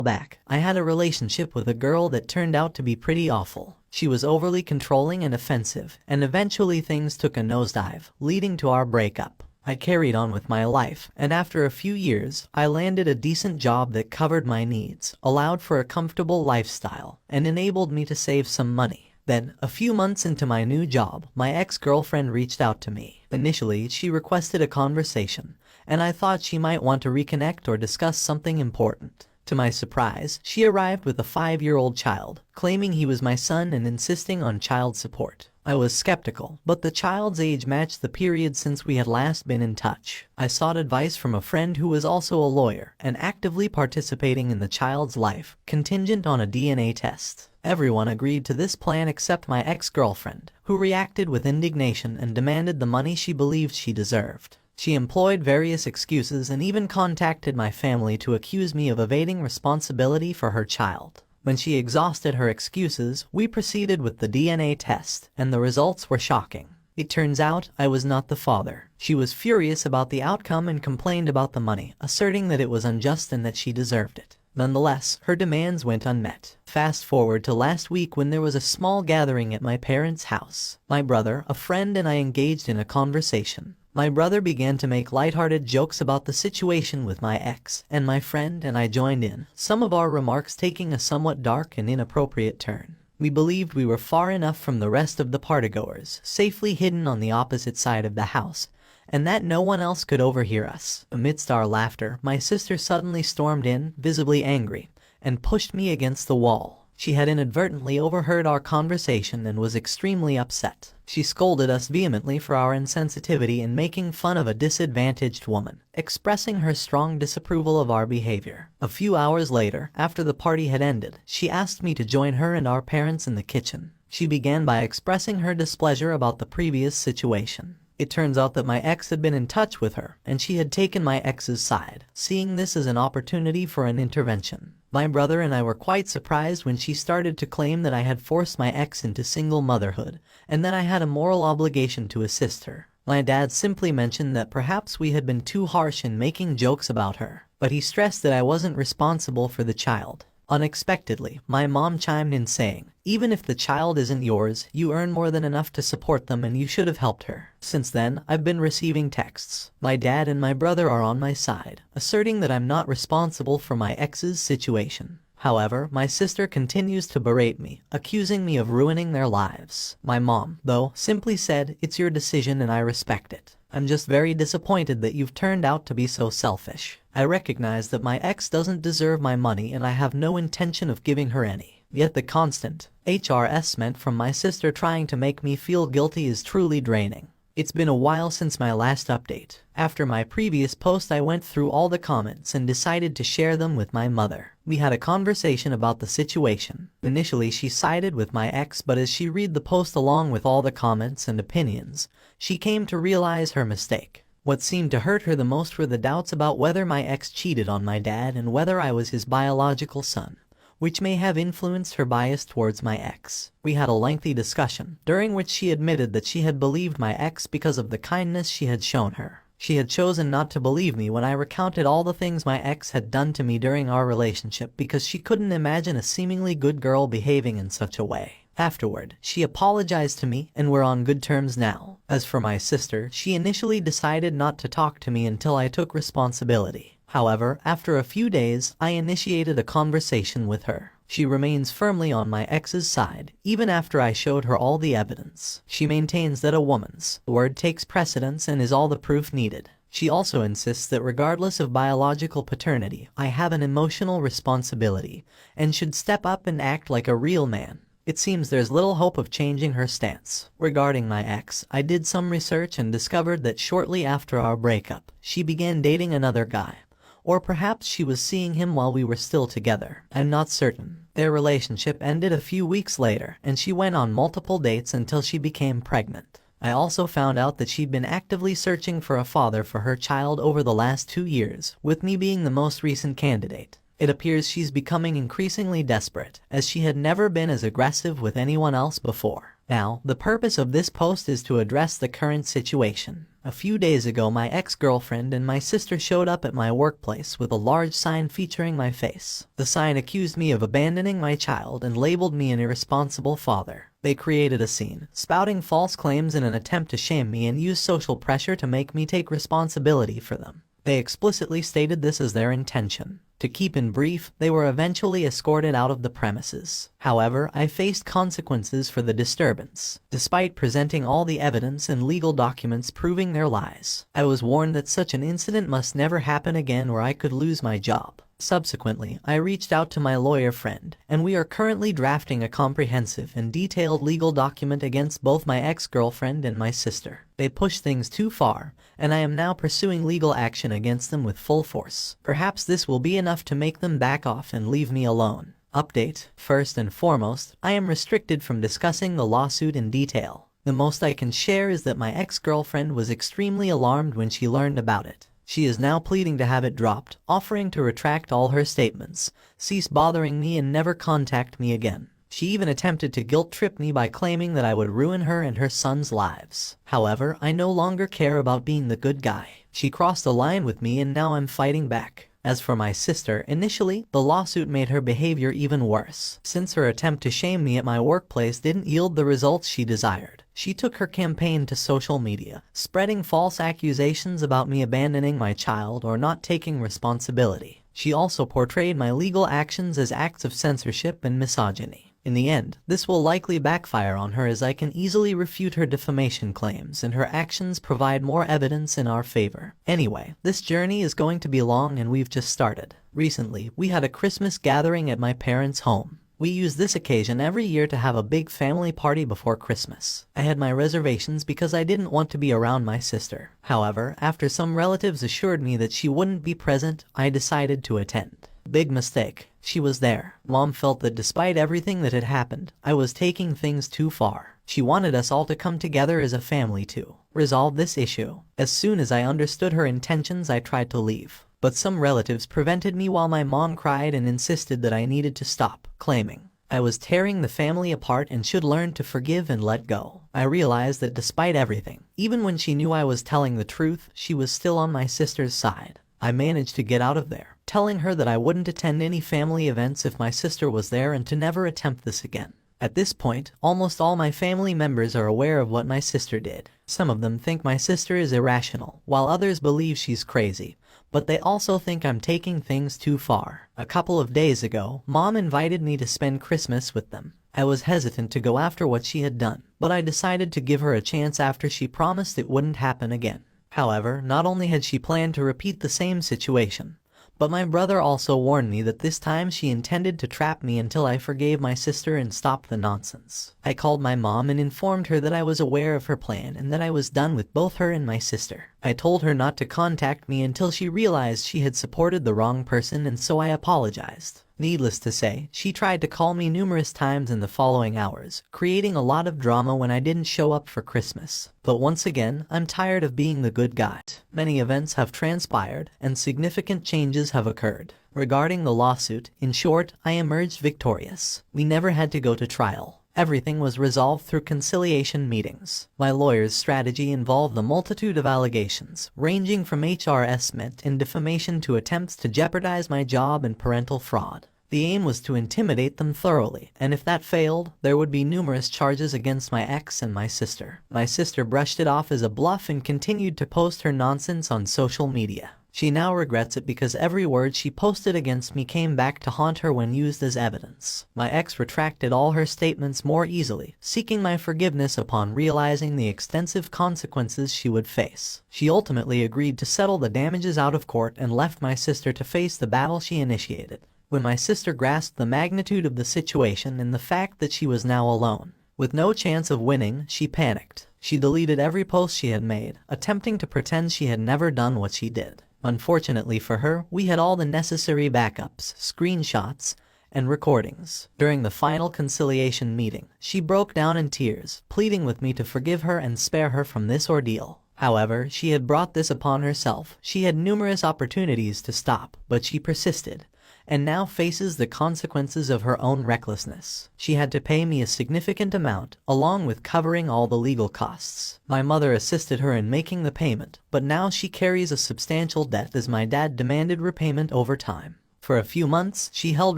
Back, I had a relationship with a girl that turned out to be pretty awful. She was overly controlling and offensive, and eventually things took a nosedive, leading to our breakup. I carried on with my life, and after a few years, I landed a decent job that covered my needs, allowed for a comfortable lifestyle, and enabled me to save some money. Then, a few months into my new job, my ex-girlfriend reached out to me. Initially, she requested a conversation, and I thought she might want to reconnect or discuss something important. To my surprise, she arrived with a 5-year-old child, claiming he was my son and insisting on child support. I was skeptical, but the child's age matched the period since we had last been in touch. I sought advice from a friend who was also a lawyer and actively participating in the child's life, contingent on a DNA test. Everyone agreed to this plan except my ex-girlfriend, who reacted with indignation and demanded the money she believed she deserved. She employed various excuses and even contacted my family to accuse me of evading responsibility for her child. When she exhausted her excuses, we proceeded with the DNA test, and the results were shocking. It turns out I was not the father. She was furious about the outcome and complained about the money, asserting that it was unjust and that she deserved it. Nonetheless, her demands went unmet. Fast forward to last week when there was a small gathering at my parents' house. My brother, a friend, and I engaged in a conversation. My brother began to make lighthearted jokes about the situation with my ex, and my friend and I joined in, some of our remarks taking a somewhat dark and inappropriate turn. We believed we were far enough from the rest of the partygoers, safely hidden on the opposite side of the house, and that no one else could overhear us. Amidst our laughter, my sister suddenly stormed in, visibly angry, and pushed me against the wall. She had inadvertently overheard our conversation and was extremely upset. She scolded us vehemently for our insensitivity in making fun of a disadvantaged woman, expressing her strong disapproval of our behavior. A few hours later, after the party had ended, she asked me to join her and our parents in the kitchen. She began by expressing her displeasure about the previous situation. It turns out that my ex had been in touch with her, and she had taken my ex's side, seeing this as an opportunity for an intervention. My brother and I were quite surprised when she started to claim that I had forced my ex into single motherhood, and that I had a moral obligation to assist her. My dad simply mentioned that perhaps we had been too harsh in making jokes about her, but he stressed that I wasn't responsible for the child. Unexpectedly, my mom chimed in saying, "Even if the child isn't yours, you earn more than enough to support them and you should have helped her." Since then, I've been receiving texts. My dad and my brother are on my side, asserting that I'm not responsible for my ex's situation. However, my sister continues to berate me, accusing me of ruining their lives. My mom, though, simply said, "It's your decision and I respect it. I'm just very disappointed that you've turned out to be so selfish. I recognize that my ex doesn't deserve my money and I have no intention of giving her any. Yet the constant harassment from my sister trying to make me feel guilty is truly draining." It's been a while since my last update. After my previous post, I went through all the comments and decided to share them with my mother. We had a conversation about the situation. Initially, she sided with my ex, but as she read the post along with all the comments and opinions, she came to realize her mistake. What seemed to hurt her the most were the doubts about whether my ex cheated on my dad and whether I was his biological son, which may have influenced her bias towards my ex. We had a lengthy discussion, during which she admitted that she had believed my ex because of the kindness she had shown her. She had chosen not to believe me when I recounted all the things my ex had done to me during our relationship because she couldn't imagine a seemingly good girl behaving in such a way. Afterward, she apologized to me and we're on good terms now. As for my sister, she initially decided not to talk to me until I took responsibility. However, after a few days, I initiated a conversation with her. She remains firmly on my ex's side, even after I showed her all the evidence. She maintains that a woman's word takes precedence and is all the proof needed. She also insists that regardless of biological paternity, I have an emotional responsibility, and should step up and act like a real man. It seems there's little hope of changing her stance. Regarding my ex, I did some research and discovered that shortly after our breakup, she began dating another guy. Or perhaps she was seeing him while we were still together. I'm not certain. Their relationship ended a few weeks later, and she went on multiple dates until she became pregnant. I also found out that she'd been actively searching for a father for her child over the last 2 years, with me being the most recent candidate. It appears she's becoming increasingly desperate, as she had never been as aggressive with anyone else before. Now, the purpose of this post is to address the current situation. A few days ago, my ex-girlfriend and my sister showed up at my workplace with a large sign featuring my face. The sign accused me of abandoning my child and labeled me an irresponsible father. They created a scene, spouting false claims in an attempt to shame me and use social pressure to make me take responsibility for them. They explicitly stated this as their intention. To keep in brief, they were eventually escorted out of the premises. However, I faced consequences for the disturbance. Despite presenting all the evidence and legal documents proving their lies, I was warned that such an incident must never happen again or I could lose my job. Subsequently, I reached out to my lawyer friend, and we are currently drafting a comprehensive and detailed legal document against both my ex-girlfriend and my sister. They pushed things too far, and I am now pursuing legal action against them with full force. Perhaps this will be enough to make them back off and leave me alone. Update: first and foremost, I am restricted from discussing the lawsuit in detail. The most I can share is that my ex-girlfriend was extremely alarmed when she learned about it. She is now pleading to have it dropped, offering to retract all her statements, cease bothering me and never contact me again. She even attempted to guilt-trip me by claiming that I would ruin her and her son's lives. However, I no longer care about being the good guy. She crossed the line with me and now I'm fighting back. As for my sister, initially, the lawsuit made her behavior even worse. Since her attempt to shame me at my workplace didn't yield the results she desired, she took her campaign to social media, spreading false accusations about me abandoning my child or not taking responsibility. She also portrayed my legal actions as acts of censorship and misogyny. In the end, this will likely backfire on her as I can easily refute her defamation claims and her actions provide more evidence in our favor. Anyway, this journey is going to be long and we've just started. Recently, we had a Christmas gathering at my parents' home. We use this occasion every year to have a big family party before Christmas. I had my reservations because I didn't want to be around my sister. However, after some relatives assured me that she wouldn't be present, I decided to attend. Big mistake. She was there. Mom felt that despite everything that had happened, I was taking things too far. She wanted us all to come together as a family to resolve this issue. As soon as I understood her intentions, I tried to leave. But some relatives prevented me while my mom cried and insisted that I needed to stop, claiming I was tearing the family apart and should learn to forgive and let go. I realized that despite everything, even when she knew I was telling the truth, she was still on my sister's side. I managed to get out of there, telling her that I wouldn't attend any family events if my sister was there and to never attempt this again. At this point, almost all my family members are aware of what my sister did. Some of them think my sister is irrational, while others believe she's crazy. But they also think I'm taking things too far. A couple of days ago, Mom invited me to spend Christmas with them. I was hesitant to go after what she had done, but I decided to give her a chance after she promised it wouldn't happen again. However, not only had she planned to repeat the same situation, but my brother also warned me that this time she intended to trap me until I forgave my sister and stopped the nonsense. I called my mom and informed her that I was aware of her plan and that I was done with both her and my sister. I told her not to contact me until she realized she had supported the wrong person, and so I apologized. Needless to say, she tried to call me numerous times in the following hours, creating a lot of drama when I didn't show up for Christmas. But once again, I'm tired of being the good guy. Many events have transpired, and significant changes have occurred. Regarding the lawsuit, in short, I emerged victorious. We never had to go to trial. Everything was resolved through conciliation meetings. My lawyer's strategy involved a multitude of allegations, ranging from harassment and defamation to attempts to jeopardize my job and parental fraud. The aim was to intimidate them thoroughly, and if that failed, there would be numerous charges against my ex and my sister. My sister brushed it off as a bluff and continued to post her nonsense on social media. She now regrets it because every word she posted against me came back to haunt her when used as evidence. My ex retracted all her statements more easily, seeking my forgiveness upon realizing the extensive consequences she would face. She ultimately agreed to settle the damages out of court and left my sister to face the battle she initiated. When my sister grasped the magnitude of the situation and the fact that she was now alone, with no chance of winning, she panicked. She deleted every post she had made, attempting to pretend she had never done what she did. Unfortunately for her, we had all the necessary backups, screenshots, and recordings. During the final conciliation meeting, she broke down in tears, pleading with me to forgive her and spare her from this ordeal. However, she had brought this upon herself. She had numerous opportunities to stop, but she persisted, and now faces the consequences of her own recklessness. She had to pay me a significant amount, along with covering all the legal costs. My mother assisted her in making the payment, but now she carries a substantial debt as my dad demanded repayment over time. For a few months, she held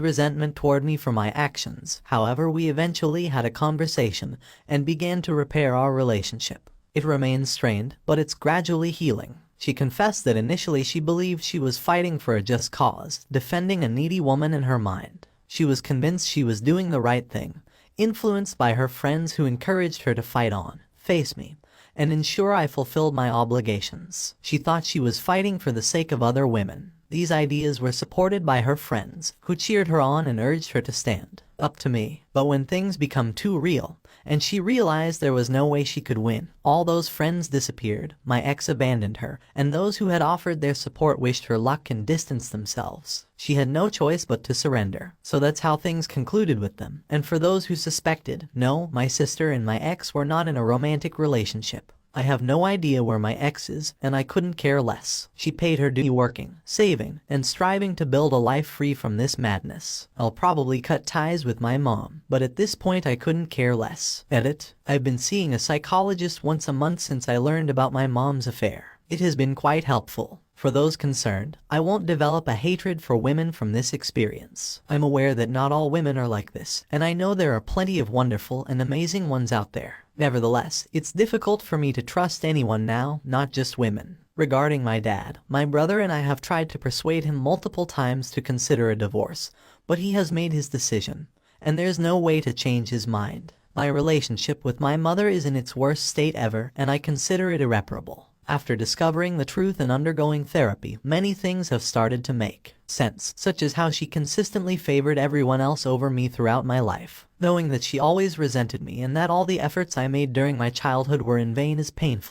resentment toward me for my actions. However, we eventually had a conversation and began to repair our relationship. It remains strained, but it's gradually healing. She confessed that initially she believed she was fighting for a just cause, defending a needy woman in her mind. She was convinced she was doing the right thing, influenced by her friends who encouraged her to fight on, face me, and ensure I fulfilled my obligations. She thought she was fighting for the sake of other women. These ideas were supported by her friends, who cheered her on and urged her to stand up to me. But when things become too real, and she realized there was no way she could win, all those friends disappeared, my ex abandoned her, and those who had offered their support wished her luck and distanced themselves. She had no choice but to surrender. So that's how things concluded with them. And for those who suspected, no, my sister and my ex were not in a romantic relationship. I have no idea where my ex is, and I couldn't care less. She paid her due working, saving, and striving to build a life free from this madness. I'll probably cut ties with my mom, but at this point I couldn't care less. Edit. I've been seeing a psychologist once a month since I learned about my mom's affair. It has been quite helpful. For those concerned, I won't develop a hatred for women from this experience. I'm aware that not all women are like this, and I know there are plenty of wonderful and amazing ones out there. Nevertheless, it's difficult for me to trust anyone now, not just women. Regarding my dad, my brother and I have tried to persuade him multiple times to consider a divorce, but he has made his decision, and there's no way to change his mind. My relationship with my mother is in its worst state ever, and I consider it irreparable. After discovering the truth and undergoing therapy, many things have started to make sense, such as how she consistently favored everyone else over me throughout my life. Knowing that she always resented me and that all the efforts I made during my childhood were in vain is painful.